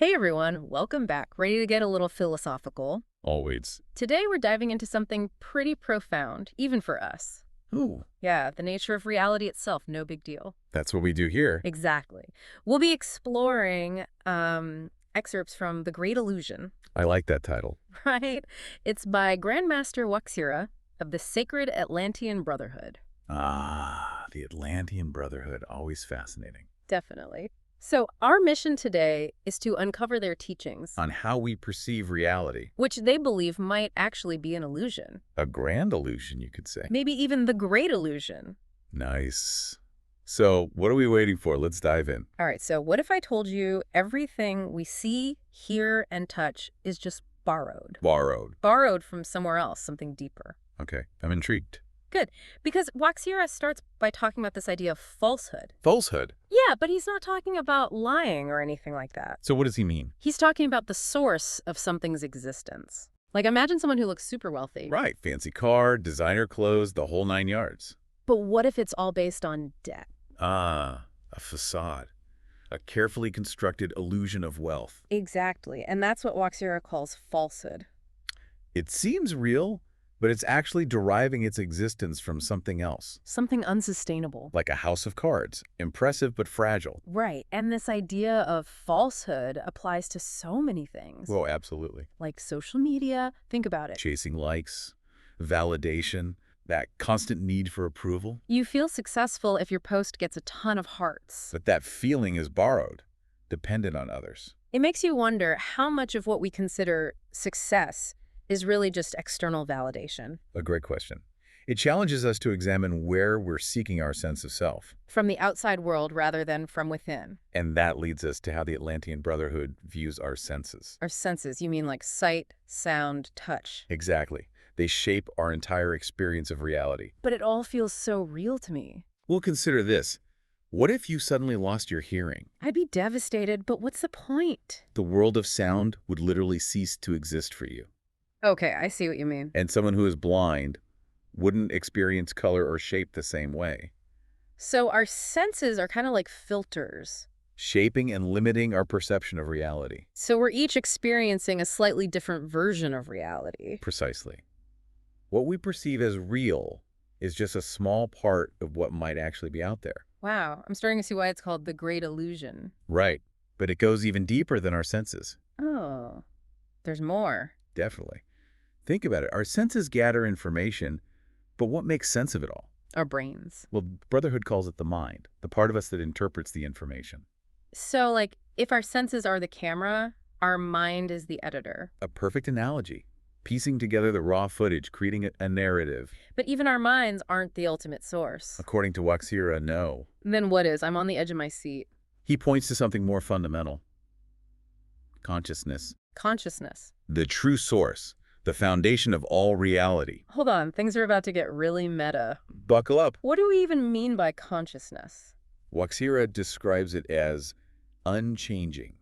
Hey everyone, welcome back. Ready to get a little philosophical? Always. Today we're diving into something pretty profound, even for us. Ooh, Yeah, the nature of reality itself, no big deal. that's what we do here. Exactly. We'll be exploring excerpts from The Great Illusion, I like that title. right? It's by Grandmaster WaXhira of the Sacred Atlantean Brotherhood. Ah, the Atlantean Brotherhood, always fascinating. Definitely. So our mission today is to uncover their teachings, On how we perceive reality. which they believe might actually be an illusion. A grand illusion, you could say. Maybe even the Great Illusion. Nice. So, what are we waiting for? Let's dive in. All right, so what if I told you everything we see, hear, and touch is just borrowed? Borrowed. Borrowed from somewhere else, something deeper. Okay, I'm intrigued. Good, because WaXhira starts by talking about this idea of falsehood. Falsehood. Yeah, but he's not talking about lying or anything like that. So what does he mean? He's talking about the source of something's existence. Like, imagine someone who looks super wealthy. Right, fancy car, designer clothes, the whole 9 yards. But what if it's all based on debt? Ah, a facade. A carefully constructed illusion of wealth. Exactly, and that's what WaXhira calls falsehood. It seems real, but it's actually deriving its existence from something else. Something unsustainable. Like a house of cards, impressive but fragile. Right, and this idea of falsehood applies to so many things. Well, absolutely. Like social media, think about it. Chasing likes, validation, that constant need for approval. You feel successful if your post gets a ton of hearts. But that feeling is borrowed, dependent on others. It makes you wonder how much of what we consider success is really just external validation. A great question. It challenges us to examine where we're seeking our sense of self. From the outside world rather than from within. And that leads us to how the Atlantean Brotherhood views our senses. Our senses, you mean like sight, sound, touch. Exactly. They shape our entire experience of reality. But it all feels so real to me. We'll consider this. What if you suddenly lost your hearing? I'd be devastated, but what's the point? The world of sound would literally cease to exist for you. Okay, I see what you mean. And someone who is blind wouldn't experience color or shape the same way, So our senses are kind of like filters. shaping and limiting our perception of reality. So we're each experiencing a slightly different version of reality. Precisely. What we perceive as real is just a small part of what might actually be out there. Wow, I'm starting to see why it's called the Great Illusion. Right. But it goes even deeper than our senses. Oh, there's more. Definitely. Think about it. Our senses gather information, but what makes sense of it all? Our brains. Well, Brotherhood calls it the mind, the part of us that interprets the information. So, like, if our senses are the camera, our mind is the editor. A perfect analogy. Piecing together the raw footage, creating a narrative. But even our minds aren't the ultimate source. According to WaXhira, no. Then what is? I'm on the edge of my seat. He points to something more fundamental. Consciousness. Consciousness. The true source. The foundation of all reality. Hold on, things are about to get really meta. Buckle up. What do we even mean by consciousness? WaXhira describes it as unchanging,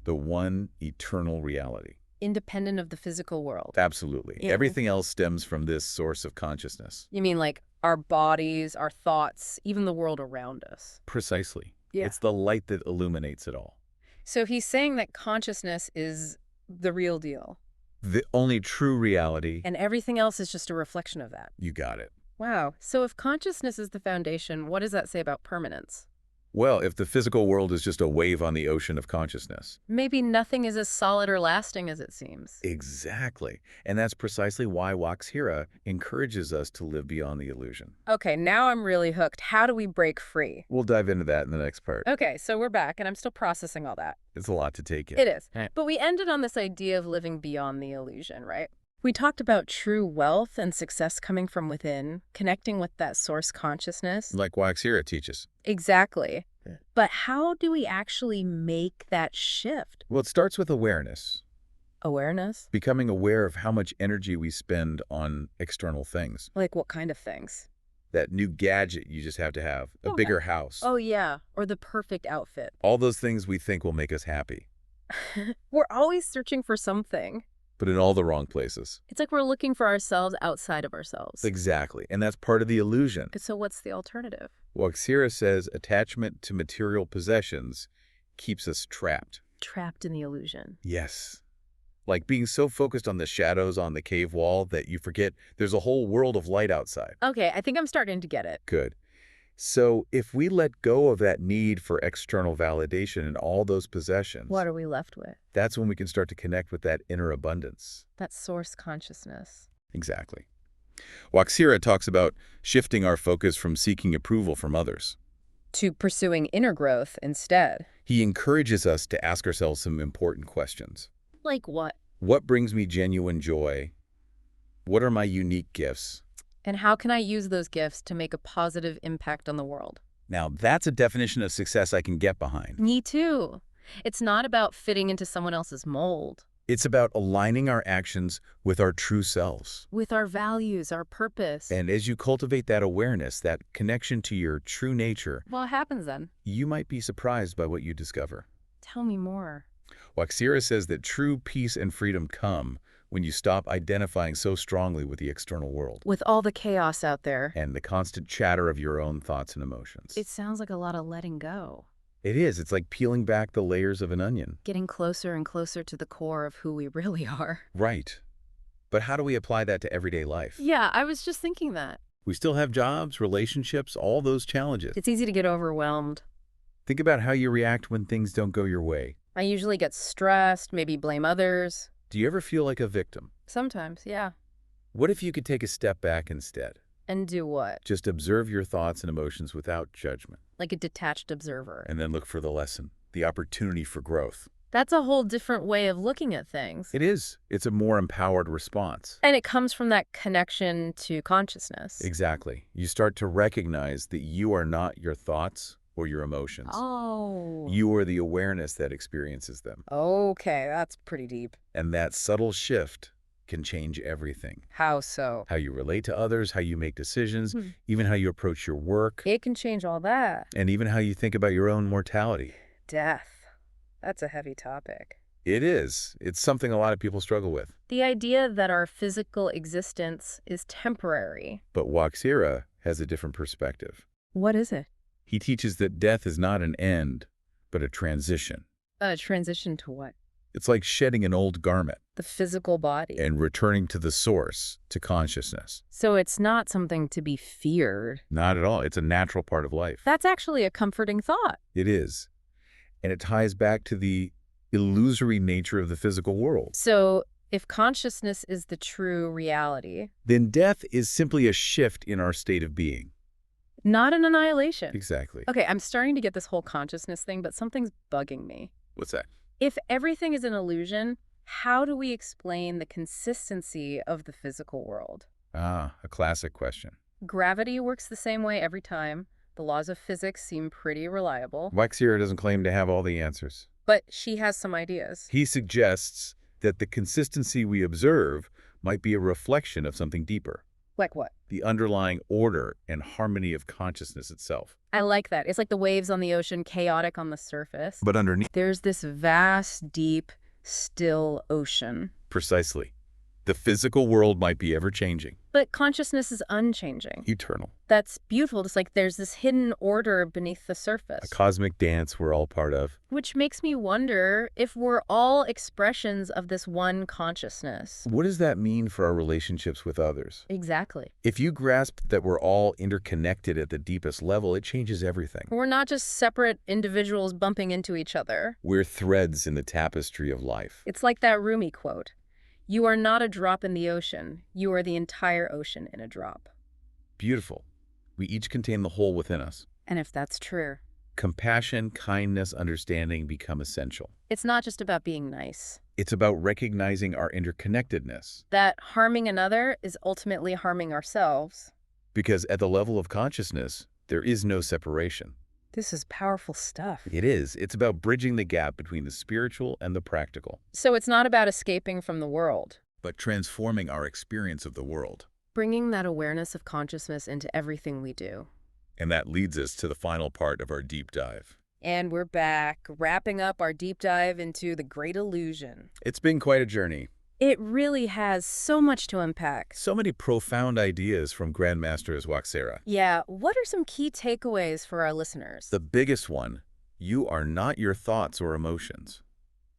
the one eternal reality. Independent of the physical world. Absolutely. Yeah. Everything else stems from this source of consciousness. You mean like our bodies, our thoughts, even the world around us? Precisely. Yeah. It's the light that illuminates it all. So he's saying that consciousness is the real deal. The only true reality. And everything else is just a reflection of that. You got it. Wow. So if consciousness is the foundation, what does that say about permanence? Well, if the physical world is just a wave on the ocean of consciousness. Maybe nothing is as solid or lasting as it seems. Exactly. And that's precisely why WaXhira encourages us to live beyond the illusion. Okay, now I'm really hooked. How do we break free? We'll dive into that in the next part. Okay, so we're back, and I'm still processing all that. It's a lot to take in. It is. Hey. But we ended on this idea of living beyond the illusion, right? We talked about true wealth and success coming from within, connecting with that source consciousness. Like WaXhira teaches. Exactly. Yeah. But how do we actually make that shift? Well, it starts with awareness. Awareness? Becoming aware of how much energy we spend on external things. Like what kind of things? That new gadget you just have to have. A Oh, bigger house. Oh, yeah. Or the perfect outfit. All those things we think will make us happy. We're always searching for something. But in all the wrong places. It's like we're looking for ourselves outside of ourselves. Exactly. And that's part of the illusion. So what's the alternative? WaXhira says attachment to material possessions keeps us trapped. trapped in the illusion. Yes. Like being so focused on the shadows on the cave wall that you forget there's a whole world of light outside. Okay, I think I'm starting to get it. Good. So if we let go of that need for external validation and all those possessions, What are we left with? that's when we can start to connect with that inner abundance. That source consciousness. Exactly. WaXhira talks about shifting our focus from seeking approval from others. To pursuing inner growth instead. He encourages us to ask ourselves some important questions. Like what? What brings me genuine joy? What are my unique gifts? And how can I use those gifts to make a positive impact on the world? Now, that's a definition of success I can get behind. Me too. It's not about fitting into someone else's mold. It's about aligning our actions with our true selves. With our values, our purpose. And as you cultivate that awareness, that connection to your true nature, What happens then? you might be surprised by what you discover. Tell me more. WaXhira says that true peace and freedom come when you stop identifying so strongly with the external world With all the chaos out there, and the constant chatter of your own thoughts and emotions. it sounds like a lot of letting go. It is. It's like peeling back the layers of an onion. Getting closer and closer to the core of who we really are. Right. But how do we apply that to everyday life? Yeah, I was just thinking that. We still have jobs, relationships, all those challenges. It's easy to get overwhelmed. Think about how you react when things don't go your way. I usually get stressed, maybe blame others. Do you ever feel like a victim? Sometimes, yeah. What if you could take a step back instead? And do what? Just observe your thoughts and emotions without judgment, Like a detached observer. and then look for the lesson, the opportunity for growth. That's a whole different way of looking at things. It is. It's a more empowered response. And it comes from that connection to consciousness. Exactly. You start to recognize that you are not your thoughts or your emotions. Oh. You are the awareness that experiences them. Okay, that's pretty deep. And that subtle shift can change everything. How so? How you relate to others, how you make decisions, Hmm. even how you approach your work, It can change all that. and even how you think about your own mortality. Death. That's a heavy topic. It is. It's something a lot of people struggle with. The idea that our physical existence is temporary. But WaXhira has a different perspective. What is it? He teaches that death is not an end, but a transition. A transition to what? It's like shedding an old garment The physical body. and returning to the source, to consciousness. So it's not something to be feared. Not at all. It's a natural part of life. That's actually a comforting thought. It is. And it ties back to the illusory nature of the physical world. So if consciousness is the true reality, Then death is simply a shift in our state of being. not an annihilation. Exactly. Okay, I'm starting to get this whole consciousness thing, but something's bugging me. What's that? If everything is an illusion, how do we explain the consistency of the physical world? Ah, a classic question. Gravity works the same way every time. The laws of physics seem pretty reliable. WaXhira doesn't claim to have all the answers. But she has some ideas. He suggests that the consistency we observe might be a reflection of something deeper, Like what? the underlying order and harmony of consciousness itself. I like that. It's like the waves on the ocean, chaotic on the surface. But underneath, There's this vast, deep, still ocean. precisely, the physical world might be ever-changing, But consciousness is unchanging. eternal, That's beautiful. Just like there's this hidden order beneath the surface. a cosmic dance we're all part of. Which makes me wonder if we're all expressions of this one consciousness. What does that mean for our relationships with others? Exactly. If you grasp that we're all interconnected at the deepest level, it changes everything. We're not just separate individuals bumping into each other. We're threads in the tapestry of life. It's like that Rumi quote. You are not a drop in the ocean. You are the entire ocean in a drop. Beautiful. We each contain the whole within us. And if that's true, Compassion, kindness, understanding become essential. it's not just about being nice. It's about recognizing our interconnectedness. That harming another is ultimately harming ourselves. Because at the level of consciousness, there is no separation. This is powerful stuff. It is. It's about bridging the gap between the spiritual and the practical, So it's not about escaping from the world. but transforming our experience of the world. Bringing that awareness of consciousness into everything we do. And that leads us to the final part of our deep dive. And we're back, wrapping up our deep dive into the great illusion. It's been quite a journey. It really has so much to unpack. So many profound ideas from Grandmaster WaXhira. Yeah, what are some key takeaways for our listeners? The biggest one, you are not your thoughts or emotions.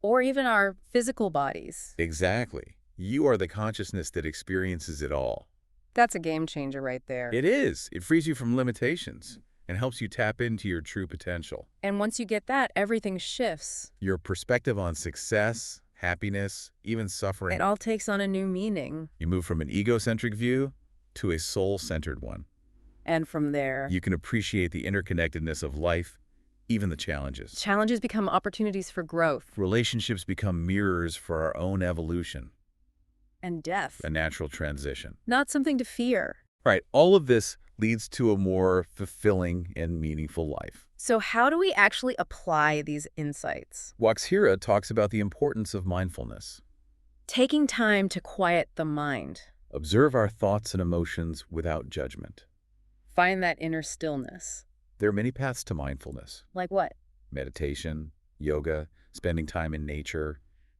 or even our physical bodies. Exactly. You are the consciousness that experiences it all. That's a game changer right there. It is. It frees you from limitations and helps you tap into your true potential. And once you get that, everything shifts. Your perspective on success, happiness, even suffering. It all takes on a new meaning. You move from an egocentric view to a soul-centered one. And from there, You can appreciate the interconnectedness of life, even the challenges. challenges become opportunities for growth Relationships become mirrors for our own evolution, and death. a natural transition. Not something to fear. Right, all of this leads to a more fulfilling and meaningful life. So how do we actually apply these insights? WaXhira talks about the importance of mindfulness. Taking time to quiet the mind. Observe our thoughts and emotions without judgment. Find that inner stillness. There are many paths to mindfulness. Like what? Meditation, yoga, spending time in nature,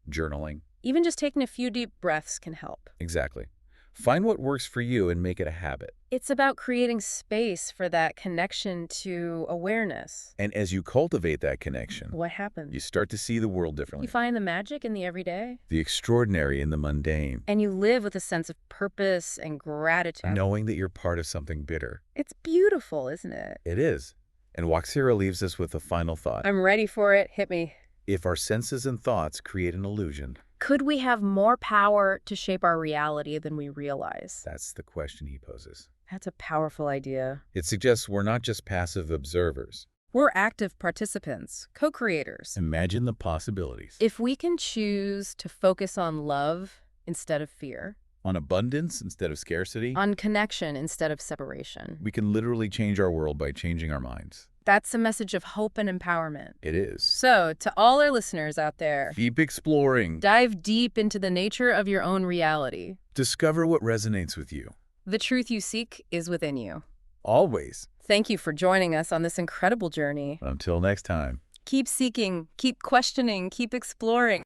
journaling. Even just taking a few deep breaths can help. Exactly. Find what works for you and make it a habit. It's about creating space for that connection to awareness. And as you cultivate that connection, What happens? you start to see the world differently. You find the magic in the everyday, The extraordinary in the mundane. and you live with a sense of purpose and gratitude. Knowing that you're part of something bigger. It's beautiful, isn't it? It is. And WaXhira leaves us with a final thought. I'm ready for it. Hit me. If our senses and thoughts create an illusion, Could we have more power to shape our reality than we realize? that's the question he poses. That's a powerful idea. It suggests we're not just passive observers. We're active participants, co-creators. Imagine the possibilities. If we can choose to focus on love instead of fear, On abundance instead of scarcity, on connection instead of separation, we can literally change our world by changing our minds. that's a message of hope and empowerment. It is. So, to all our listeners out there, Keep exploring. dive deep into the nature of your own reality. Discover what resonates with you. The truth you seek is within you. Always. Thank you for joining us on this incredible journey. Until next time. Keep seeking, keep questioning, keep exploring.